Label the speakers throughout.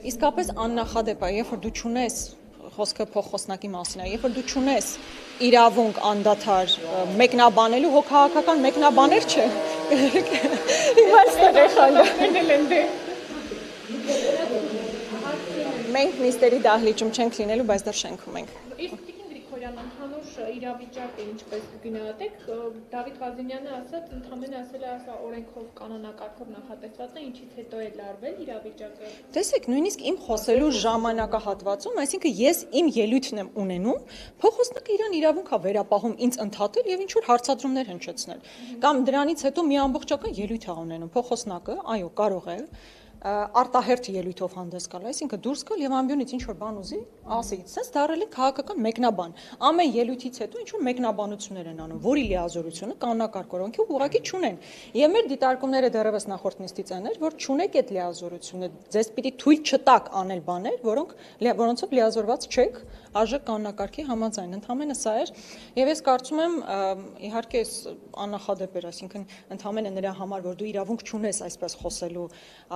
Speaker 1: Իսկապես աննախադեպ է, երբ որ դու չունես խոսքը փոխխոսնակի մասին է, երբ որ դու չունես իրավունք անդադար մեկնաբանելու, հո քաղաքական մեկնաբաներ չէ։ Հիմա այստեղ է խալը։ Մենք նիստերի դահլիճում չենք լինելու, բայց դեռ շենքում ենք։
Speaker 2: Ընդհանուր իրավիճակը ինչպես գնահատեք, Դավիթ Ղազենյանը ասաց, ընդհանրեն ասել է, ասա օրենքով կանոնակարգով նախատեսված է, ինչից հետո է լարվել իրավիճակը։
Speaker 1: Տեսեք, նույնիսկ իմ խոսելու ժամանակահատվածում, այսինքն ես իմ ելույթն եմ ունենում, փոխոսնակը իրան իրավունք է վերապահում ինձ ընդհատել եւ ինչ որ հարցադրումներ հնչեցնել։ Կամ դրանից հետո մի ամբողջական ելույթ է ունենում փոխոսնակը, այո, կարող է արտահերթ ելույթով հանդես գալ, այսինքն դուրս գալ եւ ամբյոնից ինչ որ բան ուզի, ասի, sense դարել է քաղաքական մեկնաբան։ Ամեն ելույթից հետո ինչ որ մեկնաբանություններ են անում, որի լիազորությունը կանոնակարգ օրենքի ուղղակի չունեն։ Եվ մեր դիտարկումները դեռևս նախորդ նիստից են, որ չունեք այդ լիազորությունը, ձեզ պիտի թույլ չտակ անել բաներ, որոնցով լիազորված չեք արժեք կանոնակարգի համաձայն։ Ընդհանրապես սա էր, եւ ես կարծում եմ, իհարկե աննախադեպ էր, այսինքն ընդհանրապես նրա համար, որ դու իրավունք չունես այսպես խոսելու,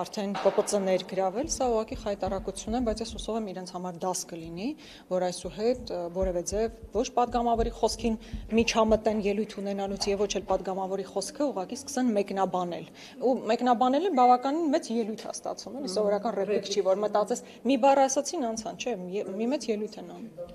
Speaker 1: արդեն ՊՊՑ-ներ գրավել, սա ուղղակի խայտարակություն է, բայց ես հուսով եմ իրենց համար դաս կլինի, որ այսուհետ որևէ ձև ոչ падգամավորի խոսքին միջամտեն ելույթ ունենալուց եւ ոչ էլ падգամավորի խոսքը ուղղակի սկսեն մեկնաբանել։ Ու մեկնաբանելը բավականին մեծ ելույթ է ստացվում, էլի սովորական ռեպլիկ չի, որ մտածես մի բառ ասացին անցան, չէ, մի մեծ ելույթ են անում։